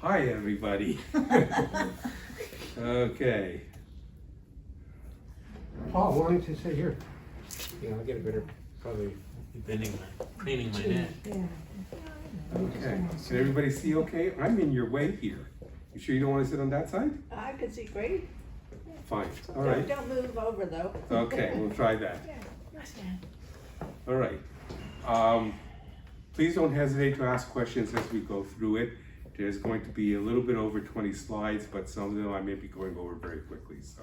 Hi, everybody. Okay. Paul, why don't you sit here? Yeah, I'll get a better, probably Cleaning my neck. Okay. Can everybody see okay? I'm in your way here. You sure you don't want to sit on that side? I can see great. Fine. All right. Don't move over though. Okay, we'll try that. Yeah. All right. Please don't hesitate to ask questions as we go through it. There's going to be a little bit over 20 slides, but some of them I may be going over very quickly, so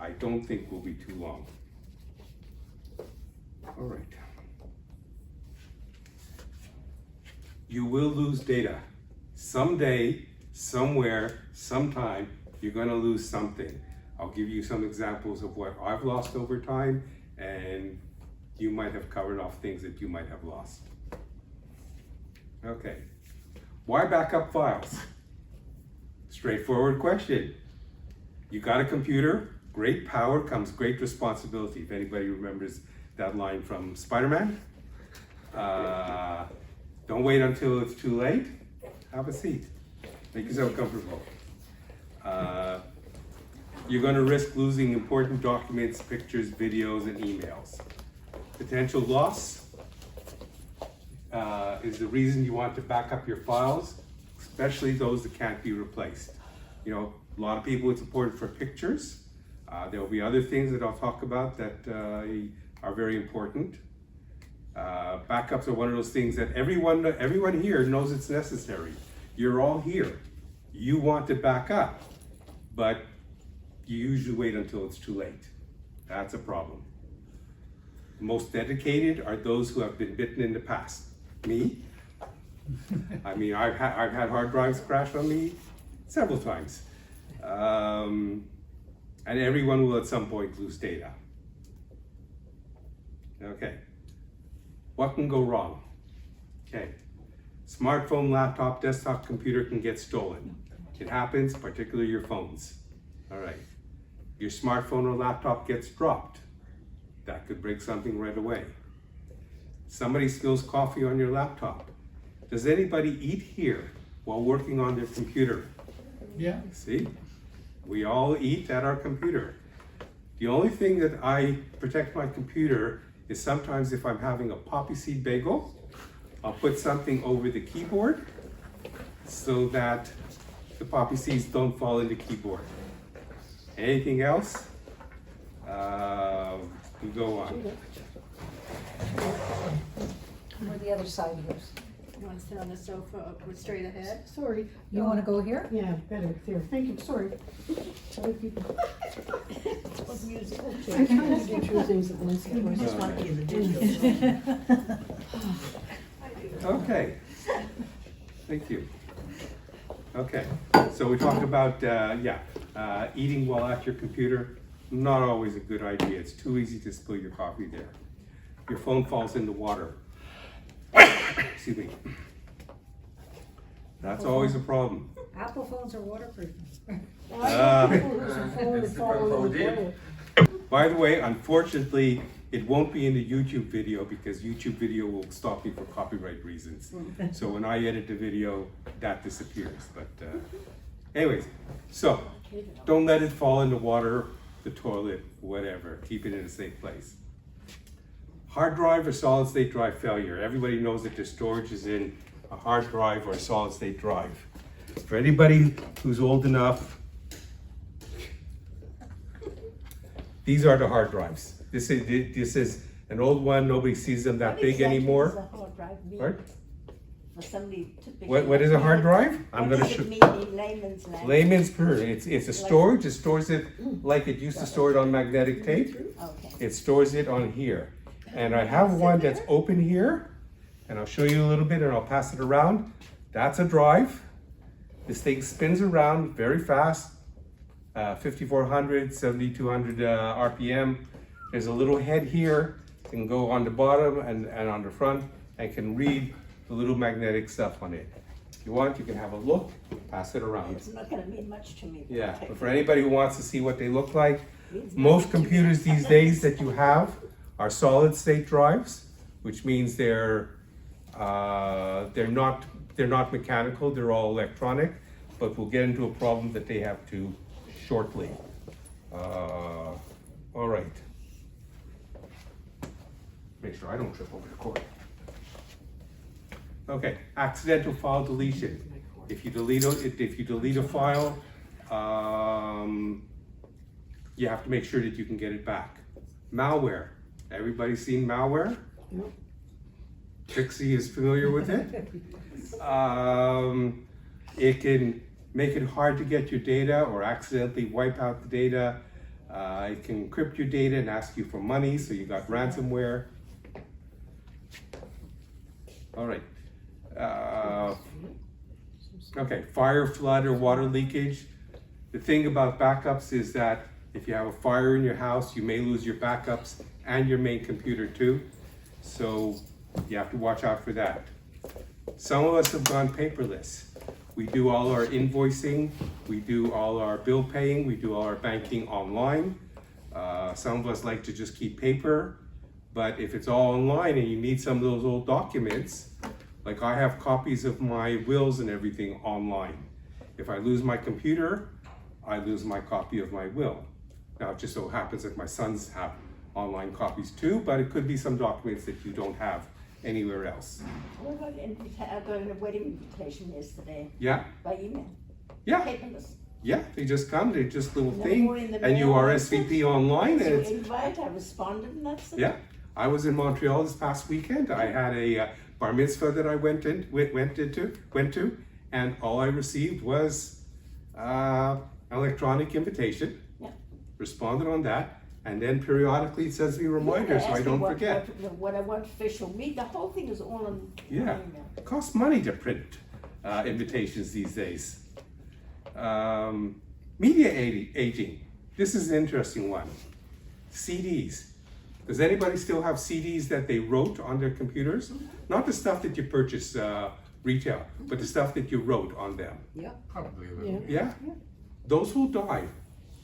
I don't think we'll be too long. All right. You will lose data. Someday, somewhere, sometime, you're going to lose something. I'll give you some examples of what I've lost over time, and you might have covered off things that you might have lost. Okay. Why backup files? Straightforward question. You got a computer, great power comes great responsibility. If anybody remembers that line from Spider-Man. Don't wait until it's too late. Have a seat. Make yourself comfortable. You're going to risk losing important documents, pictures, videos, and emails. Potential loss is the reason you want to back up your files, especially those that can't be replaced. You know, a lot of people it's important for pictures. There will be other things that I'll talk about that are very important. Backups are one of those things that everyone here knows it's necessary. You're all here. You want to back up, but you usually wait until it's too late. That's a problem. Most dedicated are those who have been bitten in the past. Me? I mean, I've had hard drives crash on me several times. And everyone will at some point lose data. Okay. What can go wrong? Okay. Smartphone, laptop, desktop computer can get stolen. It happens, particularly your phones. All right. Your smartphone or laptop gets dropped. That could break something right away. Somebody spills coffee on your laptop. Does anybody eat here while working on their computer? Yeah. See? We all eat at our computer. The only thing that I protect my computer is sometimes if I'm having a poppy seed bagel, I'll put something over the keyboard so that the poppy seeds don't fall in the keyboard. Anything else? We go on. Where the other side goes. You want to sit on the sofa with straight ahead? Sorry. You wanna go here? Yeah, better, there, thank you, sorry. Sorry, people. Musical I'm trying to do two things at once. I just want to be in the digital. Okay. Thank you. Okay, so we talked about, eating while at your computer. Not always a good idea. It's too easy to spill your coffee there. Your phone falls into water. Excuse me. That's always a problem. Apple phones are waterproof. By the way, unfortunately, it won't be in the YouTube video because YouTube video will stop me for copyright reasons. So when I edit the video, that disappears. But anyways, so don't let it fall in the water, the toilet, whatever. Keep it in a safe place. Hard drive or solid state drive failure. Everybody knows that the storage is in a hard drive or a solid state drive. For anybody who's old enough, these are the hard drives. This is an old one. Nobody sees them that big anymore. What? For somebody to pick What is a hard drive? I'm What gonna does show. it mean in layman's language? Layman's term. It's a storage. It stores it like it used to store it on magnetic tape. Okay. It stores it on here. And I have one that's open here, and I'll show you a little bit and I'll pass it around. That's a drive. This thing spins around very fast, 5,400, 7,200 RPM. There's a little head here, it can go on the bottom and on the front, and can read the little magnetic stuff on it. If you want, you can have a look, pass it around. It's not going to mean much to me. Yeah, Okay. but for anybody who wants to see what they look like, most computers these days that you have are solid state drives, which means they're they're not mechanical, they're all electronic, but we'll get into a problem that they have to shortly. All right. Make sure I don't trip over the cord. Okay, accidental file deletion. If you delete a file, you have to make sure that you can get it back. Malware. Everybody's seen malware? Yep. Trixie is familiar with it. It can make it hard to get your data or accidentally wipe out the data. It can encrypt your data and ask you for money, so you got ransomware. All right. Okay, fire, flood, or water leakage. The thing about backups is that if you have a fire in your house, you may lose your backups and your main computer too. So you have to watch out for that. Some of us have gone paperless. We do all our invoicing, we do all our bill paying, we do all our banking online. Some of us like to just keep paper, but if it's all online and you need some of those old documents, like I have copies of my wills and everything online. If I lose my computer, I lose my copy of my will. Now, it just so happens that my sons have online copies too, but it could be some documents that you don't have anywhere else. What about I got a wedding invitation yesterday Yeah, by email. yeah, Paperless. yeah, they just come, they just little No thing, more in the and you mail, RSVP online and So it's, invite, I responded and that's it. yeah. I was in Montreal this past weekend. I had a bar mitzvah that I went to, and all I received was electronic invitation. Yeah. Responded on that, and then periodically it sends me reminders so I don't forget. What I want official meet, the whole thing is all on Yeah, email. it costs money to print invitations these days. Media aging. This is an interesting one. CDs. Does anybody still have CDs that they wrote on their computers? Not the stuff that you purchase retail, but the stuff that you wrote on them. Probably a little bit. Yeah? Those will die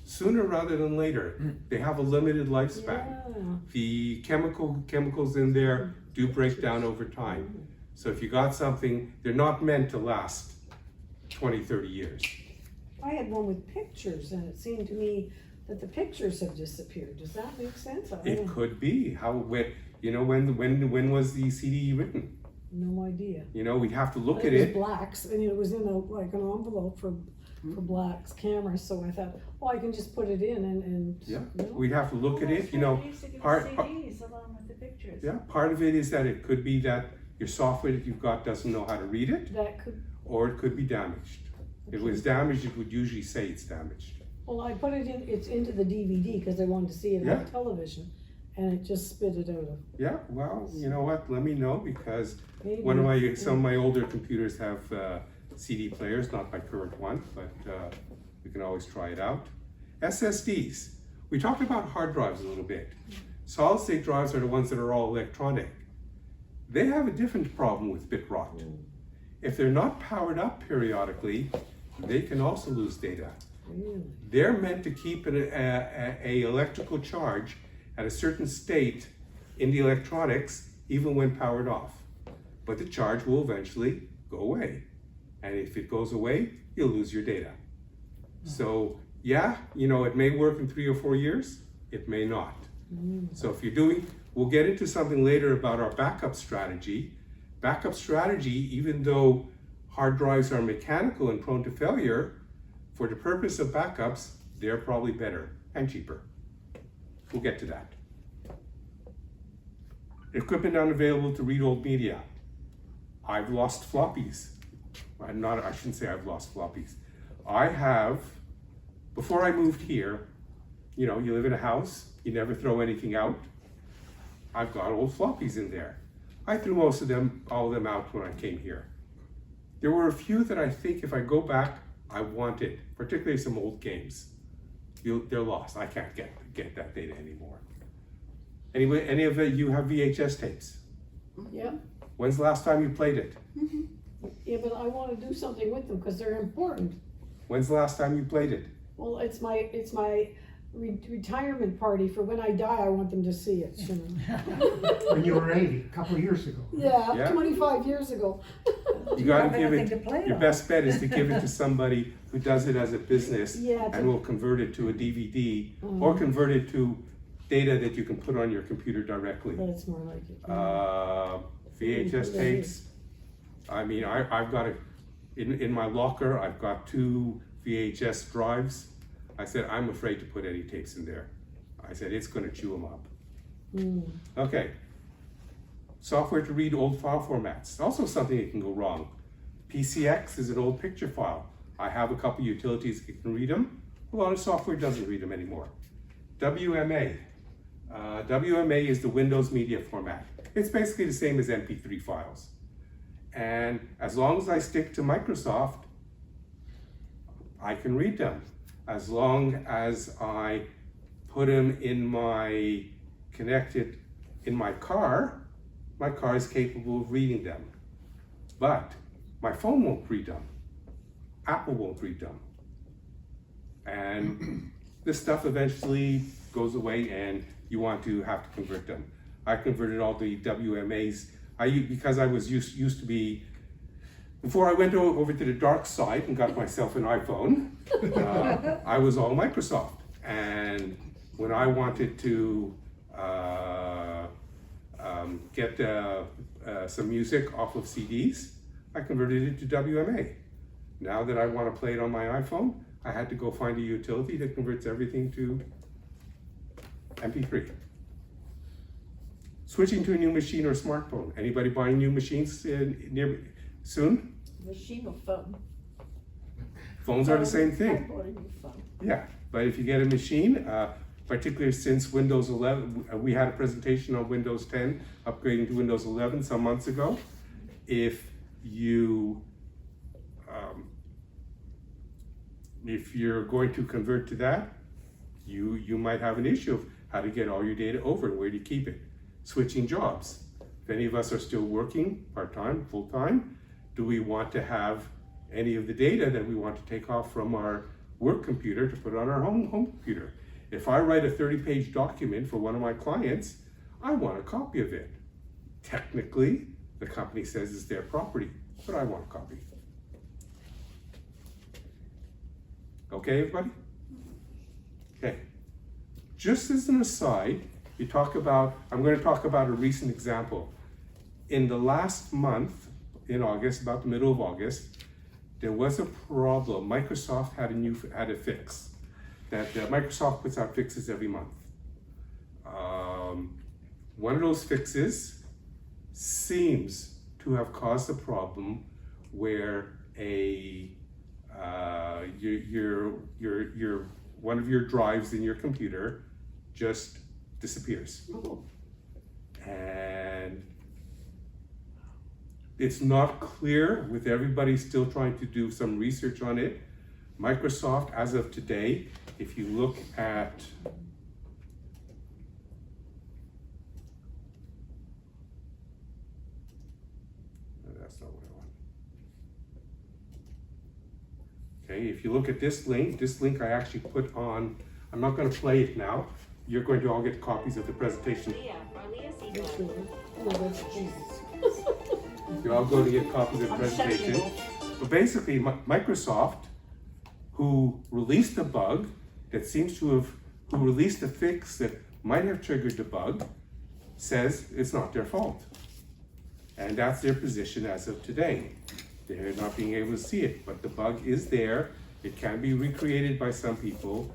sooner rather than later. They have a limited lifespan. The chemicals in there do break down over time. So if you got something, they're not meant to last 20, 30 years. I had one with pictures and it seemed to me that the pictures have disappeared. Does that make sense? I It don't- could be. When was the CD written? No idea. You know, we'd have to look It at was it. blacks, and it was in like an envelope for blacks cameras, so I thought, oh, I can just put it in and Yeah, you know. we'd have to look at it, you know. Part, CDs along with the pictures. yeah, part of it is that it could be that your software that you've got doesn't know how to read it, That could, or it could be damaged. If it was damaged, it would usually say it's damaged. well, I put it in, it's into the DVD because I wanted to see it Yeah. on television, and it just spit it out. Yeah, well, you know what, let me know, because Maybe. some of my older computers have CD players, not my current one, but we can always try it out. SSDs. We talked about hard drives a little bit. Solid state drives are the ones that are all electronic. They have a different problem with bit rot. If they're not powered up periodically, they can also lose data. Really? They're meant to keep a electrical charge at a certain state in the electronics, even when powered off. But the charge will eventually go away. And if it goes away, you'll lose your data. So yeah, you know, it may work in 3 or 4 years, it may not. So if you're doing, we'll get into something later about our backup strategy. Backup strategy, even though hard drives are mechanical and prone to failure, for the purpose of backups, they're probably better and cheaper. We'll get to that. Equipment unavailable to read old media. I've lost floppies. I shouldn't say I've lost floppies. I have, before I moved here, you know, you live in a house, you never throw anything out. I've got old floppies in there. I threw all of them out when I came here. There were a few that I think if I go back, I wanted, particularly some old games. They're lost. I can't get that data anymore. Anyway, any of you have VHS tapes? Yeah, When's the last time you played it? yeah, but I wanna do something with them because they're important. When's the last time you played it? Well, it's my retirement party for when I die, I want them to see it, you know. When you were 80, a couple of years ago. Yeah, Yeah. 25 years ago. You gotta have give anything it, to play your on. best bet is to give it to somebody who does it as a business Yeah, and will convert it to a DVD or convert it to data that you can put on your computer directly. That's more like it. VHS tapes. I mean, I've got in my locker, I've got 2 VHS drives. I said, I'm afraid to put any tapes in there. I said, it's gonna chew them up. Okay. Software to read old file formats. Also something that can go wrong. PCX is an old picture file. I have a couple utilities that can read them. A lot of software doesn't read them anymore. WMA. WMA is the Windows media format. It's basically the same as MP3 files. And as long as I stick to Microsoft, I can read them. As long as I put them in my car is capable of reading them. But my phone won't read them. Apple won't read them. And this stuff eventually goes away and you want to have to convert them. I converted all the WMAs. Because I was used to be, before I went over to the dark side and got myself an iPhone, I was all Microsoft. And when I wanted to get some music off of CDs, I converted it to WMA. Now that I want to play it on my iPhone, I had to go find a utility that converts everything to MP3. Switching to a new machine or smartphone. Anybody buying new machines soon? Machine or phone? Phones are the same I thing. bought a new phone. Yeah, but if you get a machine, particularly since Windows 11, we had a presentation on Windows 10, upgrading to Windows 11 some months ago. If you're going to convert to that, you might have an issue of how to get all your data over and where do you keep it. Switching jobs. If any of us are still working part-time, full-time, do we want to have any of the data that we want to take off from our work computer to put on our home computer? If I write a 30-page document for one of my clients, I want a copy of it. Technically, the company says it's their property, but I want a copy. Okay, everybody? Okay. Just as an aside, I'm going to talk about a recent example. In the last month, in August, about the middle of August, there was a problem. Microsoft had a fix. That Microsoft puts out fixes every month. One of those fixes seems to have caused a problem where one of your drives in your computer just disappears. And it's not clear, with everybody still trying to do some research on it. Microsoft, as of today, if you look at that's not what I want. Okay, if you look at this link I actually put on, I'm not going to play it now. You're going to all get copies of the presentation. Oh, that's Jesus. You're all going to get copies of the presentation. But basically, Microsoft, who released a bug that seems to have, who released a fix that might have triggered the bug, says it's not their fault. And that's their position as of today. They're not being able to see it, but the bug is there. It can be recreated by some people.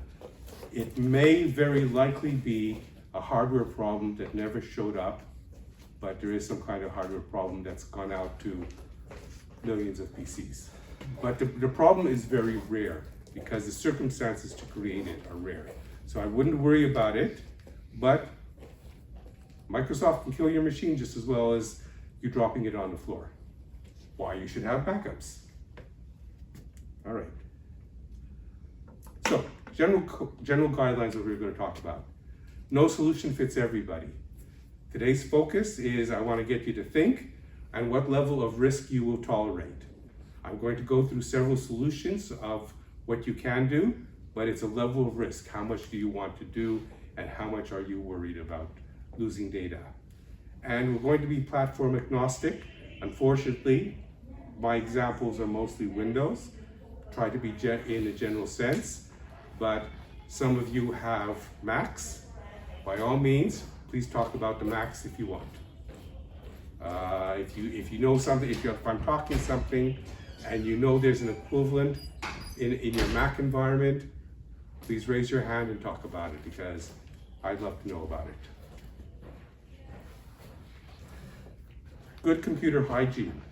It may very likely be a hardware problem that never showed up, but there is some kind of hardware problem that's gone out to millions of PCs. But the problem is very rare because the circumstances to create it are rare. So I wouldn't worry about it, but Microsoft can kill your machine just as well as you dropping it on the floor. Why you should have backups. All right. So, general guidelines that we're going to talk about. No solution fits everybody. Today's focus is I want to get you to think and what level of risk you will tolerate. I'm going to go through several solutions of what you can do, but it's a level of risk. How much do you want to do, and how much are you worried about losing data? And we're going to be platform agnostic. Unfortunately, my examples are mostly Windows. Try to be in a general sense, but some of you have Macs. By all means, please talk about the Macs if you want. If you know something, if I'm talking something and you know there's an equivalent in your Mac environment, please raise your hand and talk about it, because I'd love to know about it. Good computer hygiene.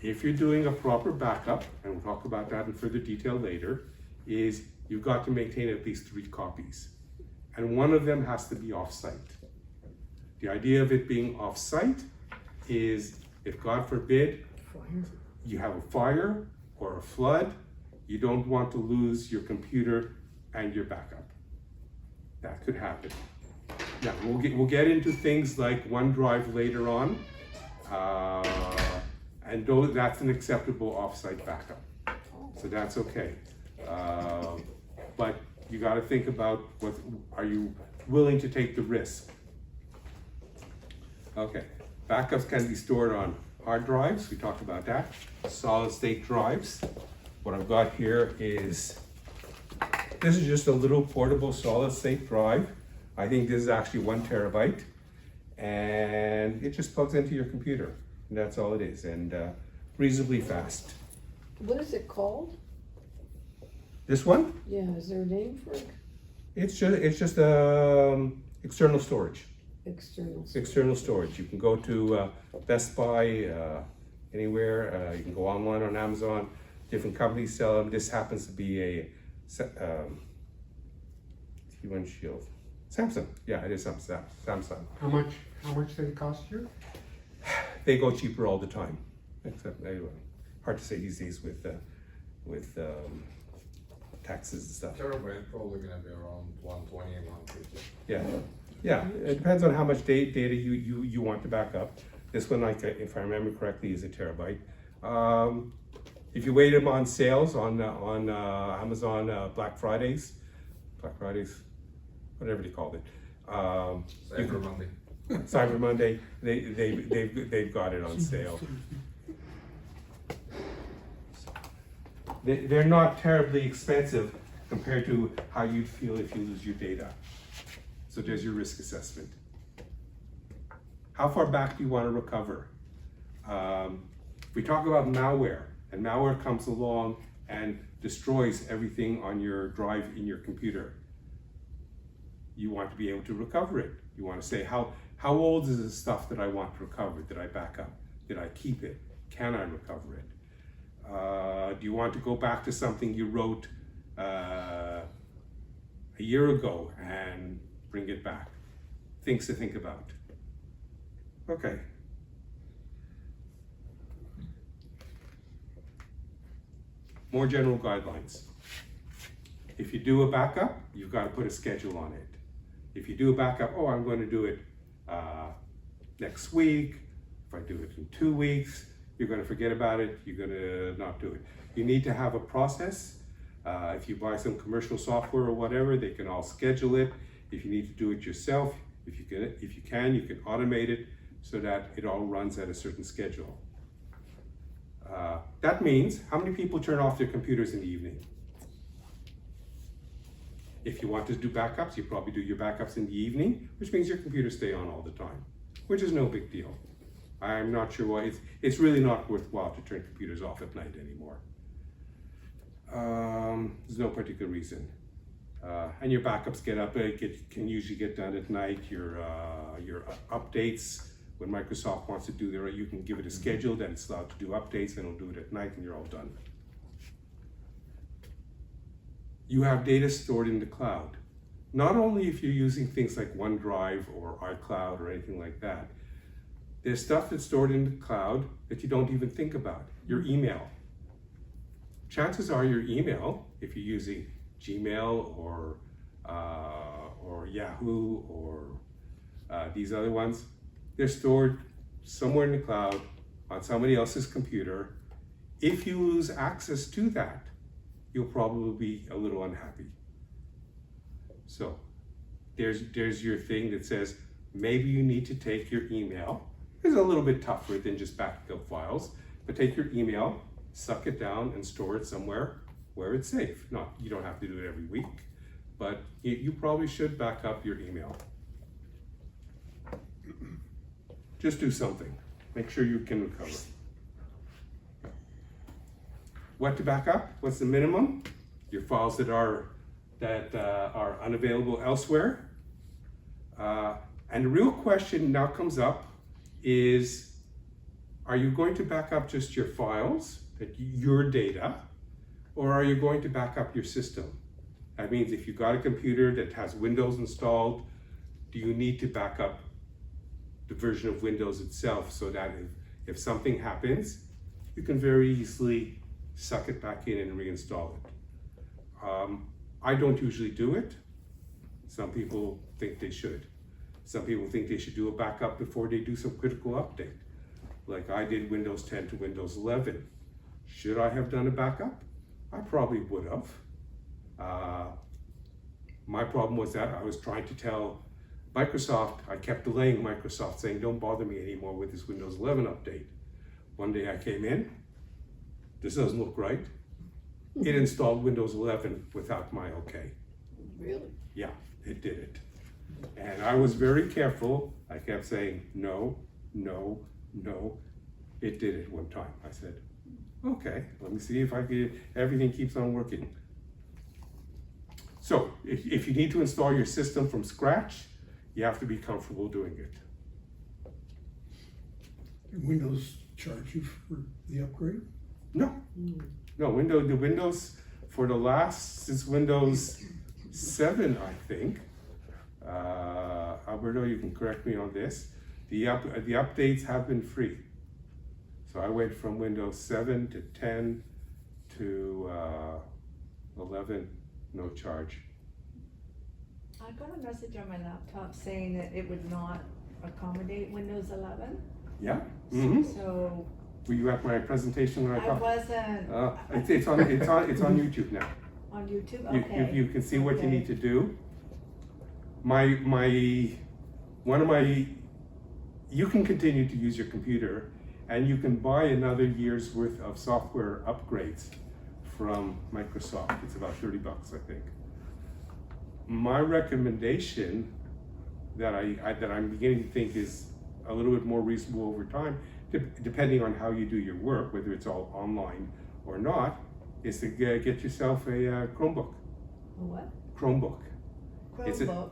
If you're doing a proper backup, and we'll talk about that in further detail later, is you've got to maintain at least 3 copies. And one of them has to be off-site. The idea of it being off-site is, if God forbid, you have a fire or a flood, you don't want to lose your computer and your backup. That could happen. Now, we'll get into things like OneDrive later on, and that's an acceptable off-site backup. So that's okay. But you got to think about, are you willing to take the risk? Okay, backups can be stored on hard drives. We talked about that. Solid state drives. What I've got here is, this is just a little portable solid state drive. I think this is actually 1 terabyte, and it just plugs into your computer, and that's all it is, and reasonably fast. What is it called? This one? Yeah, is there a name for it? It's just external storage. External storage. You can go to Best Buy, anywhere. You can go online on Amazon. Different companies sell them. This happens to be a T1 Shield. Samsung. Yeah, it is Samsung. How much did it cost you? They go cheaper all the time. Except, hard to say these days with taxes and stuff. Terabyte probably gonna be around 120, 150. Yeah, it depends on how much data you want to back up. This one, like, if I remember correctly, is a terabyte. If you wait them on sales on Amazon Black Fridays, whatever they called it. Cyber Monday. Cyber Monday, they've got it on sale. They're not terribly expensive compared to how you'd feel if you lose your data. So there's your risk assessment. How far back do you want to recover? We talk about malware, and malware comes along and destroys everything on your drive in your computer. You want to be able to recover it. You want to say, how old is the stuff that I want to recover? Did I back up? Did I keep it? Can I recover it? Do you want to go back to something you wrote a year ago and bring it back? Things to think about. Okay. More general guidelines. If you do a backup, you've got to put a schedule on it. If you do a backup, oh, I'm going to do it next week. If I do it in 2 weeks, you're going to forget about it. You're going to not do it. You need to have a process. If you buy some commercial software or whatever, they can all schedule it. If you need to do it yourself, if you can, you can automate it so that it all runs at a certain schedule. That means, how many people turn off their computers in the evening? If you want to do backups, you probably do your backups in the evening, which means your computers stay on all the time, which is no big deal. I'm not sure why. It's really not worthwhile to turn computers off at night anymore. There's no particular reason. And your backups can usually get done at night. Your updates, when Microsoft wants to do you can give it a schedule, then it's allowed to do updates, and it'll do it at night, and you're all done. You have data stored in the cloud. Not only if you're using things like OneDrive or iCloud or anything like that. There's stuff that's stored in the cloud that you don't even think about. Your email. Chances are your email, if you're using Gmail or Yahoo or these other ones, they're stored somewhere in the cloud on somebody else's computer. If you lose access to that, you'll probably be a little unhappy. So there's your thing that says maybe you need to take your email. It's a little bit tougher than just backing up files, but take your email, suck it down, and store it somewhere where it's safe. You don't have to do it every week, but you probably should back up your email. Just do something. Make sure you can recover. What to back up? What's the minimum? Your files that are unavailable elsewhere. And the real question now comes up is, are you going to back up just your files, your data, or are you going to back up your system? That means if you've got a computer that has Windows installed, do you need to back up the version of Windows itself so that if something happens, you can very easily suck it back in and reinstall it? I don't usually do it. Some people think they should. Some people think they should do a backup before they do some critical update. Like I did Windows 10 to Windows 11. Should I have done a backup? I probably would have. My problem was that I was trying to tell Microsoft, I kept delaying Microsoft saying, don't bother me anymore with this Windows 11 update. One day I came in, this doesn't look right. It installed Windows 11 without my okay. Really? Yeah, it did it. And I was very careful. I kept saying, no, no, no. It did it one time. I said, okay, let me see if everything keeps on working. So if you need to install your system from scratch, you have to be comfortable doing it. Did Windows charge you for the upgrade? No, no, the Windows for the since Windows 7, I think, Alberto, you can correct me on this, the updates have been free. So I went from Windows 7 to 10 to 11, no charge. I got a message on my laptop saying that it would not accommodate Windows 11. Yeah? Mm-hmm. So Were you at my presentation when I I talked? wasn't It's on YouTube now. on YouTube. You, Okay. you can see what you Okay. need to do. You can continue to use your computer, and you can buy another year's worth of software upgrades from Microsoft. It's about $30, I think. My recommendation that I'm beginning to think is a little bit more reasonable over time, depending on how you do your work, whether it's all online or not, is to get yourself a Chromebook. What? Chromebook. Chromebook.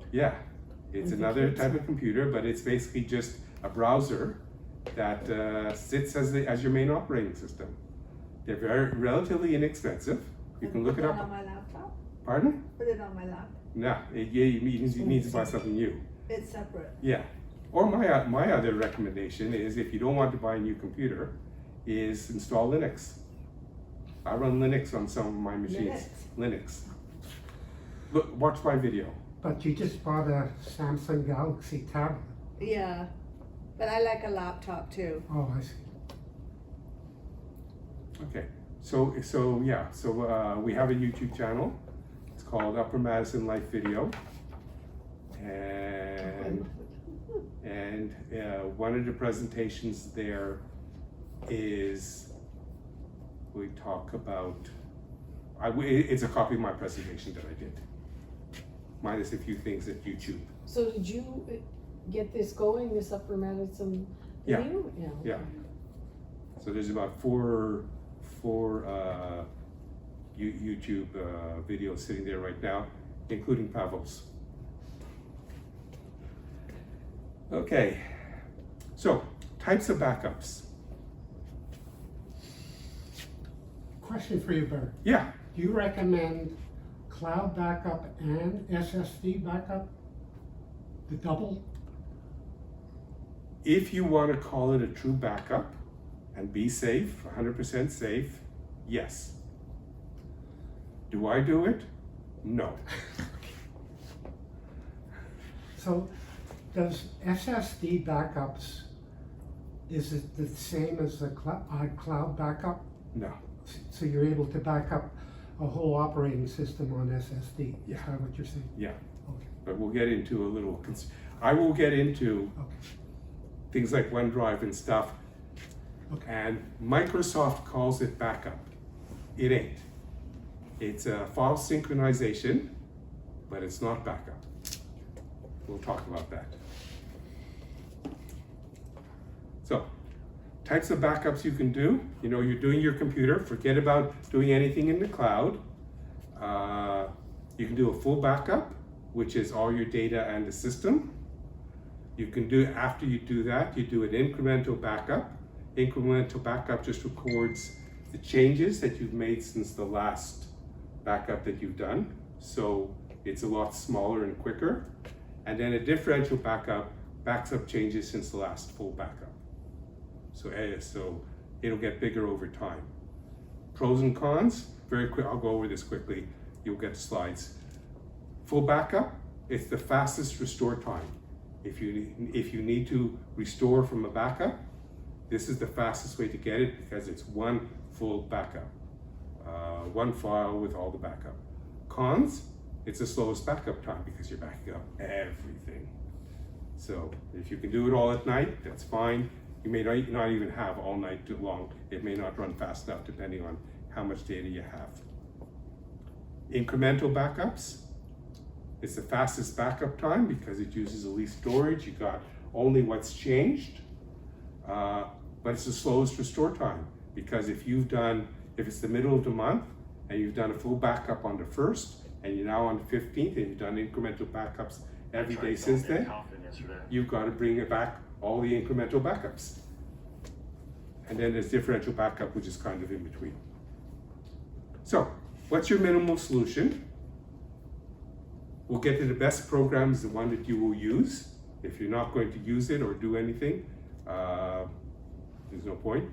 It's another type of computer, but it's basically just a browser that sits as your main operating system. They're relatively inexpensive. You can look it Put up. on my laptop. Pardon? Put it on my laptop. No, you need to buy something new. It's separate. Yeah. Or my other recommendation is, if you don't want to buy a new computer, is install Linux. I run Linux on some of my machines. Linux. Look, watch my video. But you just bought a Samsung Galaxy tablet. Yeah, but I like a laptop too. Oh, I see. Okay. So we have a YouTube channel. It's called Upper Madison Life Video, and one of the presentations there is we talk about. It's a copy of my presentation that I did, minus a few things at YouTube. So did you get this going, this Upper Madison Yeah. video? Yeah. So there's about four YouTube videos sitting there right now, including Pavlos. Okay, so types of backups. Question for you, Bert. Yeah, Do you recommend cloud backup and SSD backup? The double? if you want to call it a true backup and be safe, 100% safe, yes. Do I do it? No. So does SSD backups, is it the same as the cloud backup? No. So you're able to back up a whole operating system on SSD. Yeah. Is that what you're saying? Yeah, Okay, but we'll get into a little, I will get into okay, things like OneDrive and stuff. okay. And Microsoft calls it backup. It ain't. It's a file synchronization, but it's not backup. We'll talk about that. So, types of backups you can do. You know, you're doing your computer, forget about doing anything in the cloud. You can do a full backup, which is all your data and the system. You can do, after you do that, you do an incremental backup. Incremental backup just records the changes that you've made since the last backup that you've done. So it's a lot smaller and quicker. And then a differential backup backs up changes since the last full backup. So it'll get bigger over time. Pros and cons, very quick, I'll go over this quickly. You'll get slides. Full backup, it's the fastest restore time. If you need to restore from a backup, this is the fastest way to get it because it's one full backup. One file with all the backup. Cons, it's the slowest backup time because you're backing up everything. So if you can do it all at night, that's fine. You may not even have all night too long. It may not run fast enough depending on how much data you have. Incremental backups, it's the fastest backup time because it uses the least storage. You got only what's changed, but it's the slowest restore time because if it's the middle of the month and you've done a full backup on the 1st and you're now on the 15th and you've done incremental backups every day since then, you've got to bring it back all the incremental backups. And then there's differential backup, which is kind of in between. So, what's your minimal solution? We'll get to the best program is the one that you will use. If you're not going to use it or do anything, there's no point.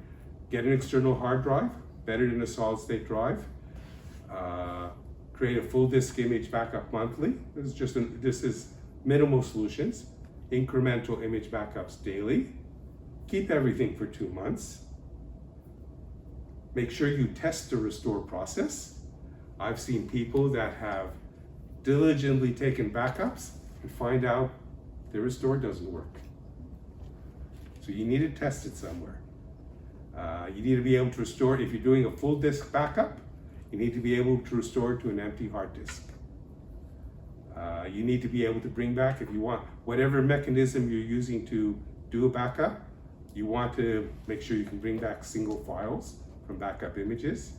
Get an external hard drive, better than a solid state drive. Create a full disk image backup monthly. This is minimal solutions. Incremental image backups daily. Keep everything for 2 months. Make sure you test the restore process. I've seen people that have diligently taken backups and find out the restore doesn't work. So you need to test it somewhere. You need to be able to restore, if you're doing a full disk backup, you need to be able to restore to an empty hard disk. You need to be able to bring back, if you want, whatever mechanism you're using to do a backup, you want to make sure you can bring back single files from backup images.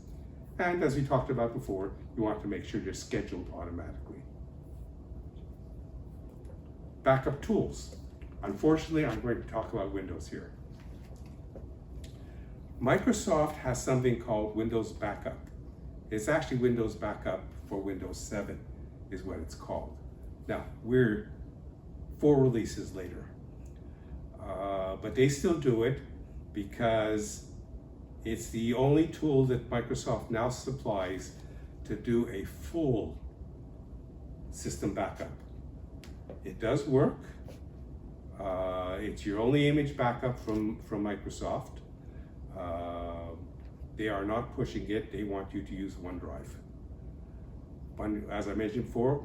And as we talked about before, you want to make sure they're scheduled automatically. Backup tools. Unfortunately, I'm going to talk about Windows here. Microsoft has something called Windows Backup. It's actually Windows Backup for Windows 7 is what it's called. Now, we're 4 releases later. But they still do it because it's the only tool that Microsoft now supplies to do a full system backup. It does work. It's your only image backup from Microsoft. They are not pushing it. They want you to use OneDrive. As I mentioned before,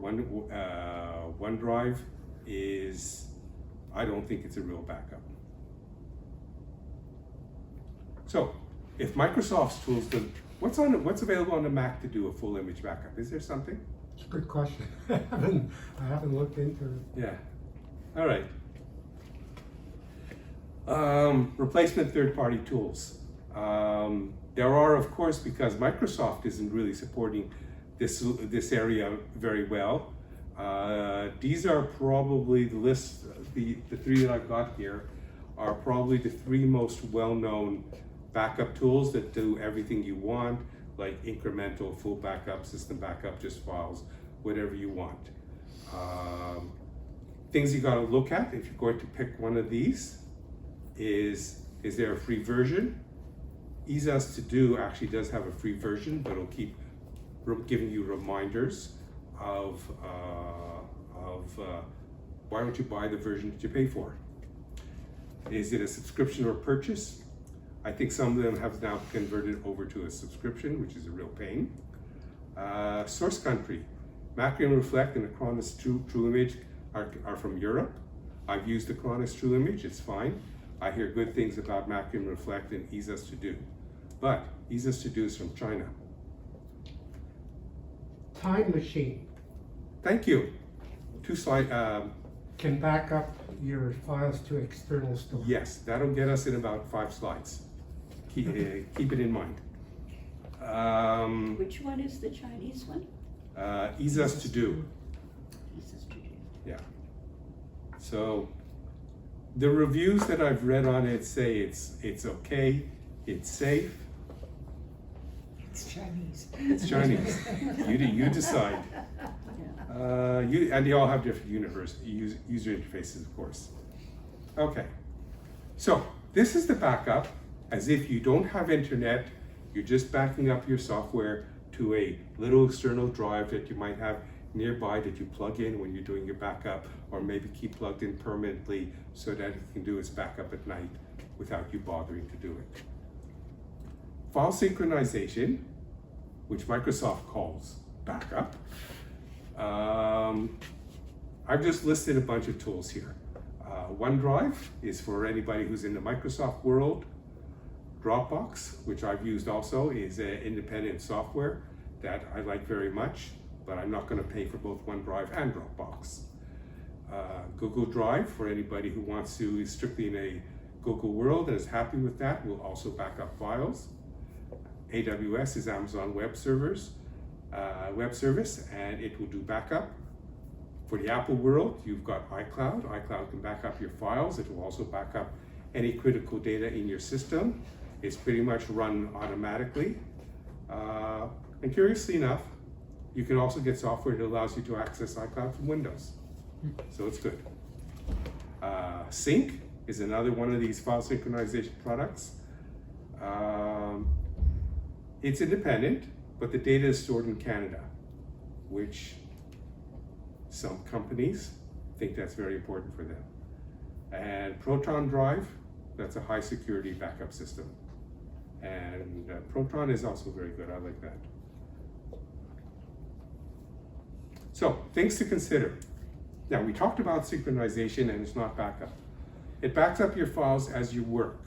OneDrive is, I don't think it's a real backup. So, if Microsoft's tools do, what's available on the Mac to do a full image backup? Is there something? It's a good question. I haven't looked into it. Yeah. All right. Replacement third-party tools. There are, of course, because Microsoft isn't really supporting this area very well. These are probably the list. The 3 that I've got here are probably the 3 most well-known backup tools that do everything you want, like incremental, full backup, system backup, just files, whatever you want. Things you got to look at if you're going to pick one of these is there a free version? Easy to do actually does have a free version, but it'll keep giving you reminders of why don't you buy the version that you pay for? Is it a subscription or purchase? I think some of them have now converted over to a subscription, which is a real pain. Source country. Macro and Reflect and Acronis True Image are from Europe. I've used Acronis True Image, it's fine. I hear good things about Macro and Reflect and Ease Us To Do. But Ease Us To Do is from China. Time Machine Thank you. can back up your files to external storage. Yes, that'll get us in about 5 slides. Keep it in mind. Which one is the Chinese one? Ease Us To Do. This is to do. Yeah. So the reviews that I've read on it say it's okay, it's safe, It's Chinese. it's Chinese. You decide. And they all have different user interfaces, of course. Okay. So this is the backup, as if you don't have internet, you're just backing up your software to a little external drive that you might have nearby that you plug in when you're doing your backup, or maybe keep plugged in permanently so that it can do its backup at night without you bothering to do it. File synchronization, which Microsoft calls backup. I've just listed a bunch of tools here. OneDrive is for anybody who's in the Microsoft world. Dropbox, which I've used also, is an independent software that I like very much, but I'm not going to pay for both OneDrive and Dropbox. Google Drive, for anybody who wants to is strictly in a Google world and is happy with that, will also back up files. AWS is Amazon Web Service, and it will do backup. For the Apple world, you've got iCloud. iCloud can back up your files. It will also back up any critical data in your system. It's pretty much run automatically. And curiously enough, you can also get software that allows you to access iCloud from Windows. So it's good. Sync is another one of these file synchronization products. It's independent, but the data is stored in Canada, which some companies think that's very important for them. And Proton Drive, that's a high security backup system. And Proton is also very good, I like that. So, things to consider. Now, we talked about synchronization and it's not backup. It backs up your files as you work.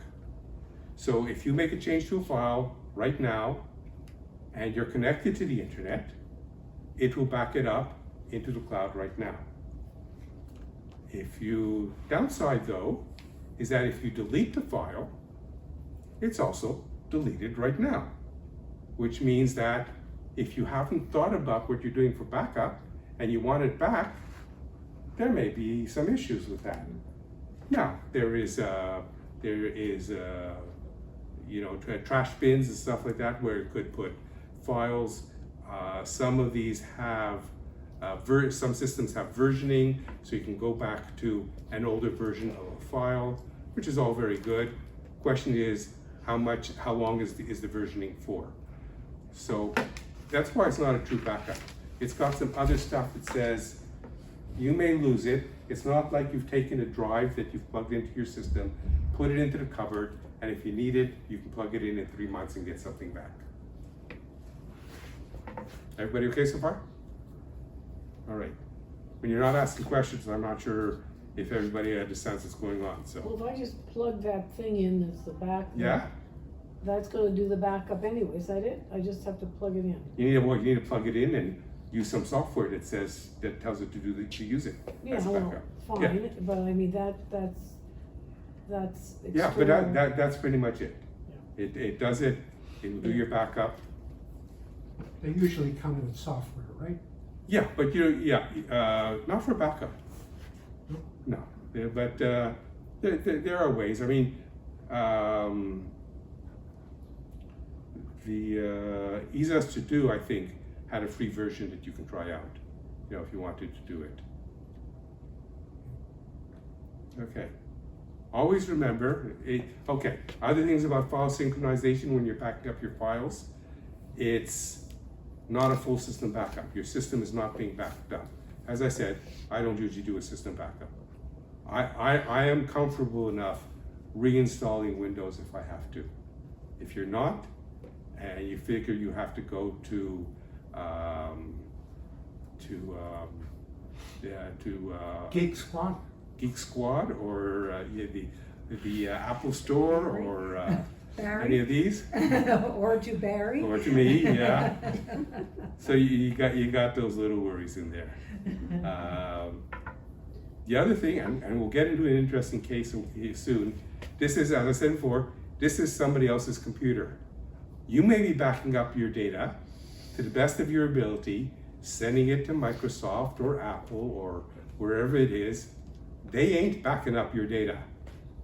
So if you make a change to a file right now and you're connected to the internet, it will back it up into the cloud right now. Downside though, is that if you delete the file, it's also deleted right now. Which means that if you haven't thought about what you're doing for backup and you want it back, there may be some issues with that. Now, there is trash bins and stuff like that where it could put files. Some of these have some systems have versioning, so you can go back to an older version of a file, which is all very good. Question is, how long is the versioning for? So that's why it's not a true backup. It's got some other stuff that says you may lose it. It's not like you've taken a drive that you've plugged into your system, put it into the cupboard, and if you need it, you can plug it in 3 months and get something back. Everybody okay so far? All right. When you're not asking questions, I'm not sure if everybody understands what's going on. So. Well, if I just plug that thing in as the back. Yeah. That's gonna do the backup anyway, is that it? I just have to plug it in. You need to plug it in and use some software that tells it to use it. Yeah, as a well, backup. fine, Yeah. but I mean, that's Yeah, but external. that's pretty much it. It does it. It will do your backup. They usually come with software, right? Yeah, but not for backup. No, but there are ways. I mean, the Ease Us To Do, I think, had a free version that you can try out, if you wanted to do it. Okay. Always remember, other things about file synchronization when you're backing up your files, it's not a full system backup. Your system is not being backed up. As I said, I don't usually do a system backup. I am comfortable enough reinstalling Windows if I have to. If you're not, and you figure you have to go to Geek Squad? Geek Squad, or the Apple Store, or any Barry, of these, or to Barry. or to me, yeah. So you got those little worries in there. The other thing, and we'll get into an interesting case soon. This is, as I said before, this is somebody else's computer. You may be backing up your data to the best of your ability, sending it to Microsoft or Apple or wherever it is. They ain't backing up your data.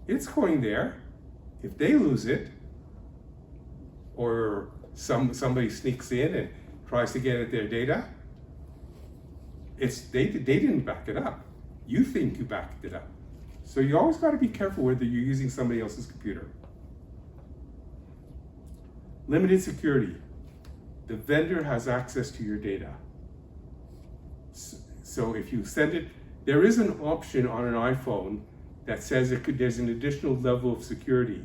It's going there. If they lose it, or somebody sneaks in and tries to get at their data, they didn't back it up. You think you backed it up. So you always got to be careful whether you're using somebody else's computer. Limited security. The vendor has access to your data. So if you send it, there is an option on an iPhone that says there's an additional level of security.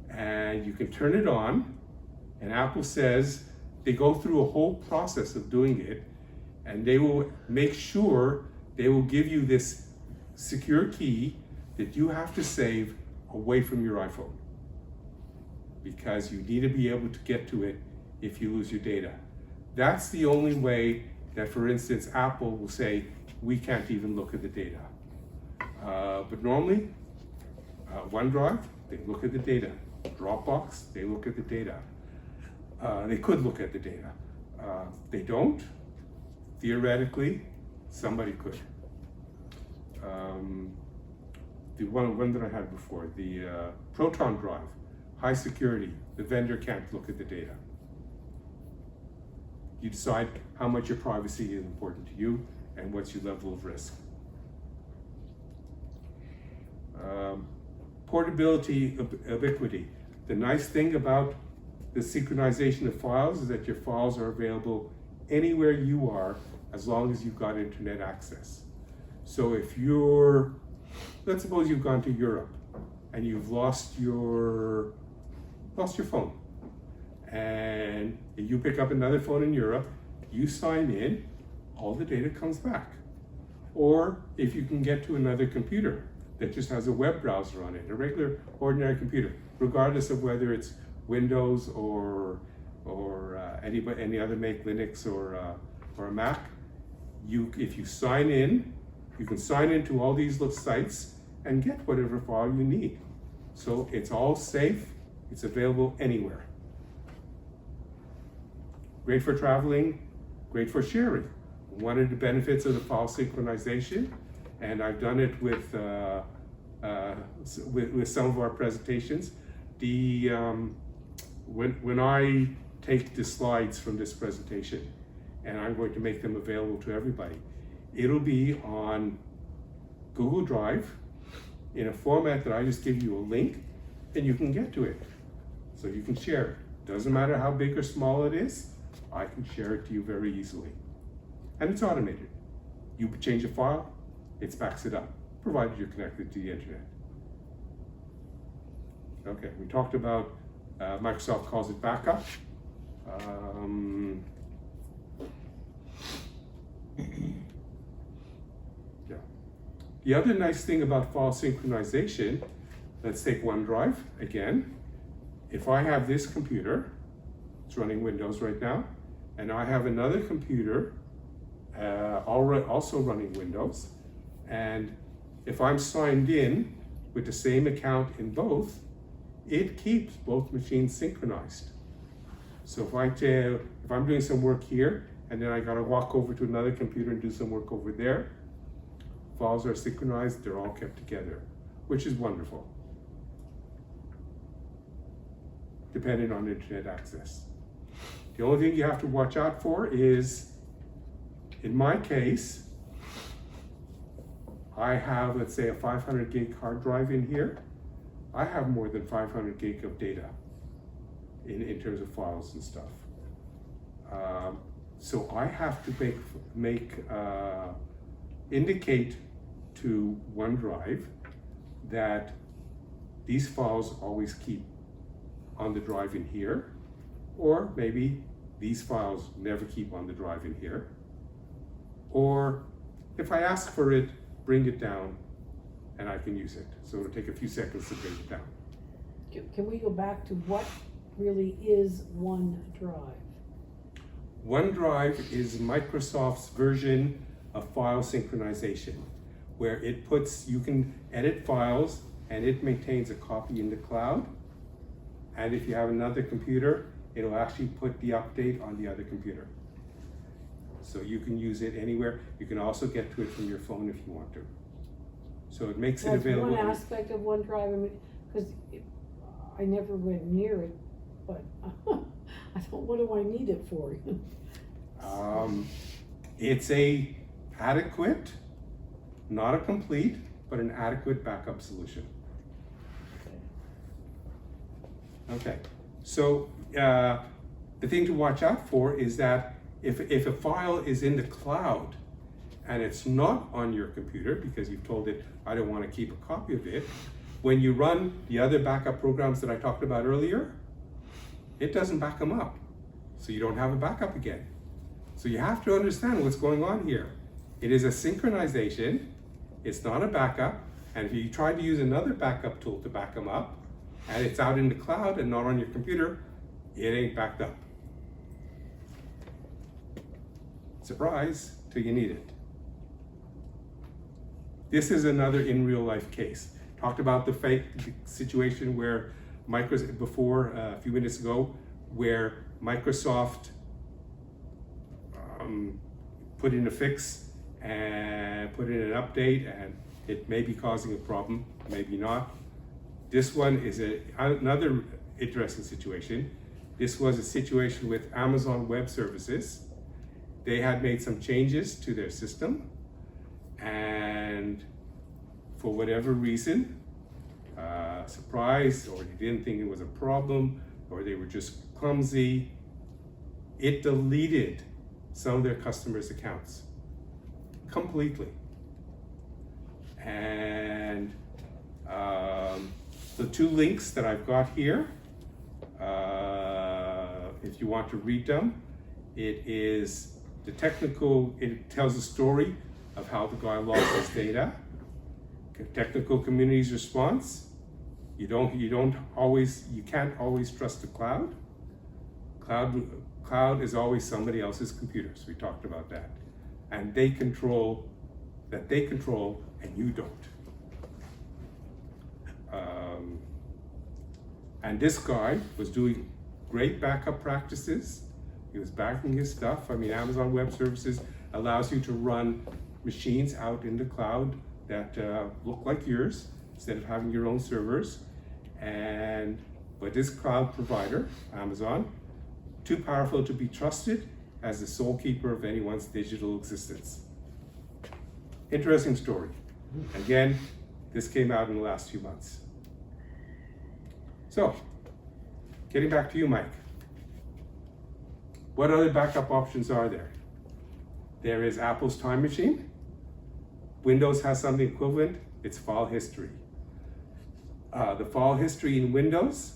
And you can turn it on, and Apple says they go through a whole process of doing it, and they will make sure they will give you this secure key that you have to save away from your iPhone, because you need to be able to get to it if you lose your data. That's the only way that, for instance, Apple will say, we can't even look at the data. But normally, OneDrive, they look at the data. Dropbox, they look at the data. They could look at the data. They don't. Theoretically, somebody could. The one that I had before, the Proton drive, high security, the vendor can't look at the data. You decide how much your privacy is important to you and what's your level of risk. Portability, ubiquity. The nice thing about the synchronization of files is that your files are available anywhere you are as long as you've got internet access. So if let's suppose you've gone to Europe and you've lost your phone, and you pick up another phone in Europe, you sign in, all the data comes back. Or if you can get to another computer that just has a web browser on it, a regular, ordinary computer, regardless of whether it's Windows or any other make, Linux or a Mac, if you sign in, you can sign into all these little sites and get whatever file you need. So it's all safe, it's available anywhere. Great for traveling, great for sharing. One of the benefits of the file synchronization, and I've done it with some of our presentations. When I take the slides from this presentation, and I'm going to make them available to everybody, it'll be on Google Drive in a format that I just give you a link, and you can get to it. So you can share it. Doesn't matter how big or small it is, I can share it to you very easily. And it's automated. You change a file, it backs it up, provided you're connected to the internet. Okay, we talked about Microsoft calls it backup. Yeah. The other nice thing about file synchronization, let's take OneDrive again. If I have this computer, it's running Windows right now, and I have another computer also running Windows, and if I'm signed in with the same account in both, it keeps both machines synchronized. So if I'm doing some work here, and then I gotta walk over to another computer and do some work over there, files are synchronized, they're all kept together, which is wonderful, depending on internet access. The only thing you have to watch out for is, in my case, I have, let's say, a 500 gig hard drive in here. I have more than 500 gig of data in terms of files and stuff. So I have to indicate to OneDrive that these files always keep on the drive in here, or maybe these files never keep on the drive in here. Or if I ask for it, bring it down and I can use it. So it'll take a few seconds to bring it down. Can we go back to what really is OneDrive? OneDrive is Microsoft's version of file synchronization, where it puts, you can edit files and it maintains a copy in the cloud. And if you have another computer, it'll actually put the update on the other computer. So you can use it anywhere. You can also get to it from your phone if you want to. So it makes it That's available. one aspect of OneDrive, I mean, because I never went near it, but I thought, what do I need it for? It's a adequate, not a complete, but an adequate backup solution. Okay, so the thing to watch out for is that if a file is in the cloud and it's not on your computer because you've told it, I don't want to keep a copy of it, when you run the other backup programs that I talked about earlier, it doesn't back them up. So you don't have a backup again. So you have to understand what's going on here. It is a synchronization, it's not a backup, and if you try to use another backup tool to back them up, and it's out in the cloud and not on your computer, it ain't backed up. Surprise, till you need it. This is another in real life case. Talked about the fake situation where before a few minutes ago, where Microsoft put in a fix and put in an update, and it may be causing a problem, maybe not. This one is another interesting situation. This was a situation with Amazon Web Services. They had made some changes to their system, and for whatever reason, surprise, or they didn't think it was a problem, or they were just clumsy, it deleted some of their customers' accounts completely. And the two links that I've got here, if you want to read them, it is the technical, it tells a story of how the guy lost his data. Technical community's response, you can't always trust the cloud. Cloud is always somebody else's computer, so we talked about that. And they control, and you don't. And this guy was doing great backup practices. He was backing his stuff. I mean, Amazon Web Services allows you to run machines out in the cloud that look like yours instead of having your own servers. But this cloud provider, Amazon, too powerful to be trusted as the sole keeper of anyone's digital existence. Interesting story. Again, this came out in the last few months. So, getting back to you, Mike. What other backup options are there? There is Apple's Time Machine. Windows has something equivalent, it's file history. The file history in Windows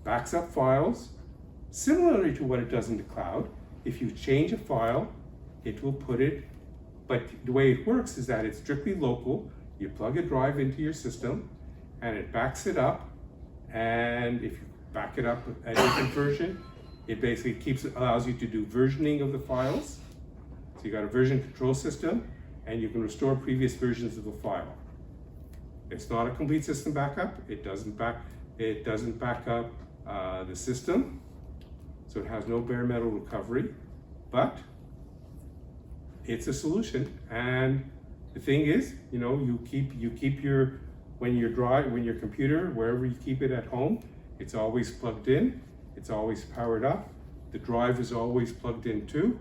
backs up files similarly to what it does in the cloud. If you change a file, it will put it, but the way it works is that it's strictly local. You plug a drive into your system and it backs it up, and if you back it up a different version, it basically allows you to do versioning of the files. So you got a version control system, and you can restore previous versions of a file. It's not a complete system backup. It doesn't back up the system, so it has no bare metal recovery, but it's a solution. And the thing is, you keep your computer, wherever you keep it at home, it's always plugged in, it's always powered up, the drive is always plugged in too,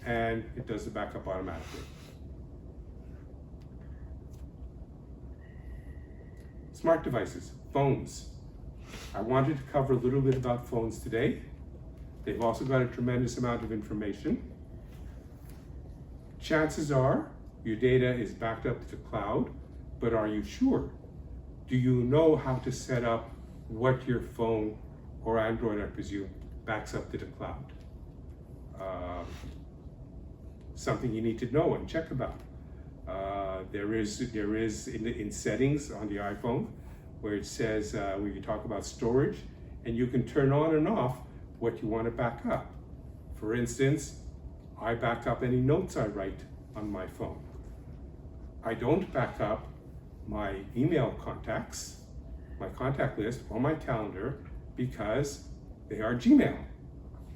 and it does the backup automatically. Smart devices, phones. I wanted to cover a little bit about phones today. They've also got a tremendous amount of information. Chances are your data is backed up to the cloud, but are you sure? Do you know how to set up what your phone, or Android I presume, backs up to the cloud? something you need to know and check about. There is in settings on the iPhone where it says where you talk about storage, and you can turn on and off what you want to back up. For instance, I back up any notes I write on my phone. I don't back up my email contacts, my contact list, or my calendar because they are Gmail.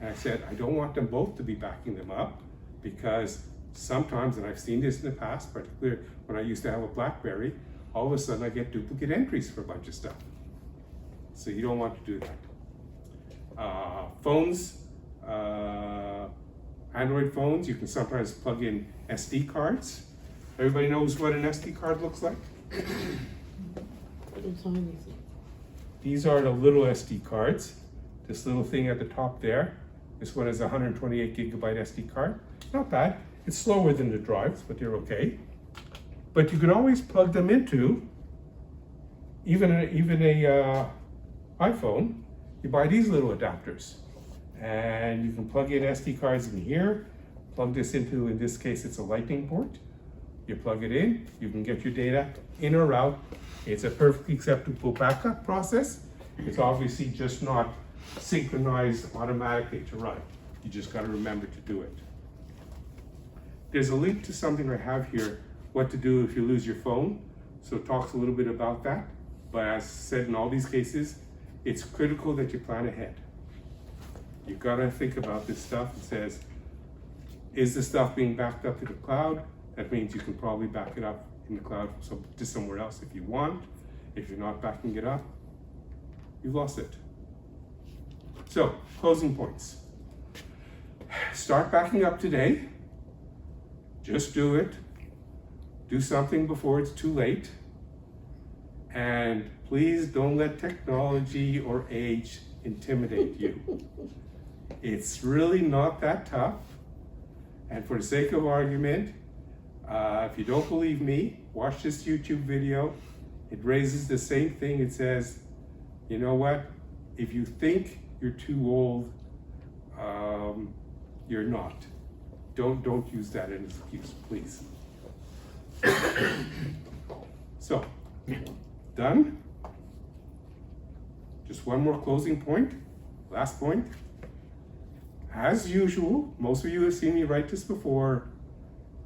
And I said I don't want them both to be backing them up because sometimes, and I've seen this in the past, particularly when I used to have a BlackBerry, all of a sudden I get duplicate entries for a bunch of stuff. So you don't want to do that. Phones, Android phones, you can sometimes plug in SD cards. Everybody knows what an SD card looks like? Little tiny thing. These are the little SD cards. This little thing at the top there. This one is a 128 gigabyte SD card. Not bad. It's slower than the drives, but they're okay. But you can always plug them into even a iPhone. You buy these little adapters, and you can plug in SD cards in here. Plug this into, in this case, it's a lightning port. You plug it in. You can get your data in or out. It's a perfectly acceptable backup process. It's obviously just not synchronized automatically to run. You just got to remember to do it. There's a link to something I have here, what to do if you lose your phone. So it talks a little bit about that. But as said, in all these cases, it's critical that you plan ahead. You've got to think about this stuff. It says, is the stuff being backed up to the cloud? That means you can probably back it up in the cloud to somewhere else if you want. If you're not backing it up, you've lost it. So, closing points. Start backing up today. Just do it. Do something before it's too late. And please don't let technology or age intimidate you. It's really not that tough. And for the sake of argument, if you don't believe me, watch this YouTube video. It raises the same thing. It says, you know what? If you think you're too old, you're not. Don't use that as an excuse, please. So, done? Just one more closing point, last point. As usual, most of you have seen me write this before.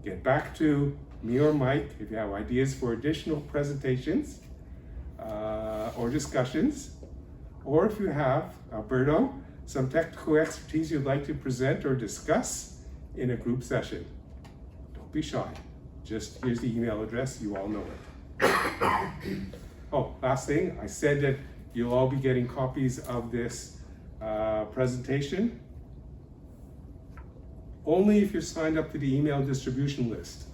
Get back to me or Mike if you have ideas for additional presentations or discussions, or if you have, Alberto, some technical expertise you'd like to present or discuss in a group session. Don't be shy. Just here's the email address, you all know it. Oh, last thing, I said that you'll all be getting copies of this presentation only if you're signed up to the email distribution list.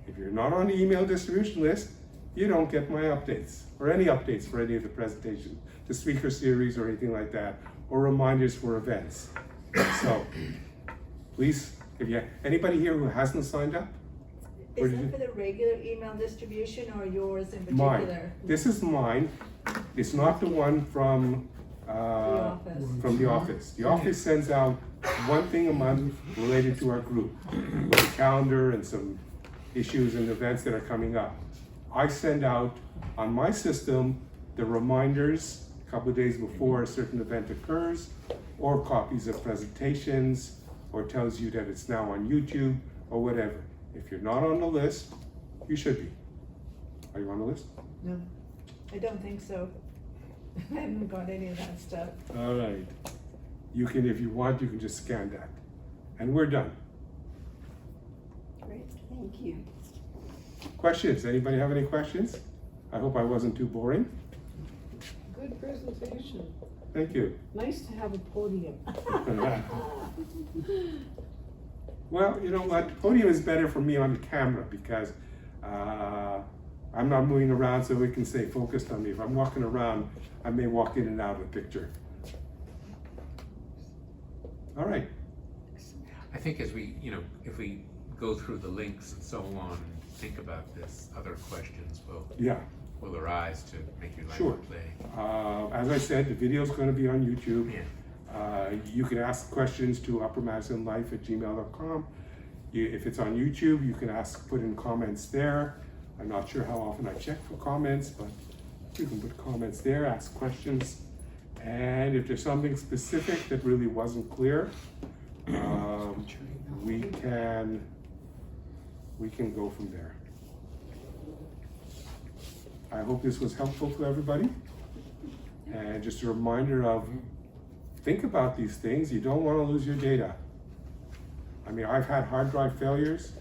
If you're not on the email distribution list, you don't get my updates or any updates for any of the presentations, the speaker series or anything like that, or reminders for events. So please, if you anybody here who hasn't signed up, Is that for the regular email distribution or yours in mine. particular? This is mine. It's not the one from office. From the office. The office sends out one thing a month related to our group, with a calendar and some issues and events that are coming up. I send out on my system the reminders a couple of days before a certain event occurs, or copies of presentations, or tells you that it's now on YouTube or whatever. If you're not on the list, you should be. Are you on the list? No, I don't think so. I haven't got any of that stuff. All right. You can, if you want, you can just scan that. And we're done. Great, thank you. Questions? Anybody have any questions? I hope I wasn't too boring. Good presentation. Thank you. Nice to have a podium. Well, you know what? The podium is better for me on the camera because I'm not moving around, so it can stay focused on me. If I'm walking around, I may walk in and out of the picture. All right. I think as we, if we go through the links and so on, and think about this, other questions Yeah. will arise to make your life Sure. play. As I said, the video is going to be on YouTube. Yeah. You can ask questions to uppermadisonlife@gmail.com. If it's on YouTube, you can put in comments there. I'm not sure how often I check for comments, but you can put comments there, ask questions. And if there's something specific that really wasn't clear, we can go from there. I hope this was helpful to everybody. And just a reminder of, think about these things. You don't want to lose your data. I mean, I've had hard drive failures.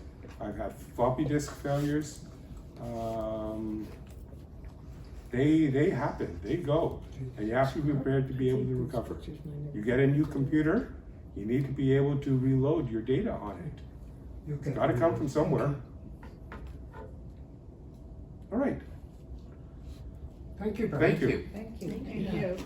I've had floppy disk failures. They happen, they go. And you have to be prepared to be able to recover. You get a new computer, you need to be able to reload your data on it. It's gotta come from somewhere. All right, Thank you, Barry. thank you. Thank you. Thank you.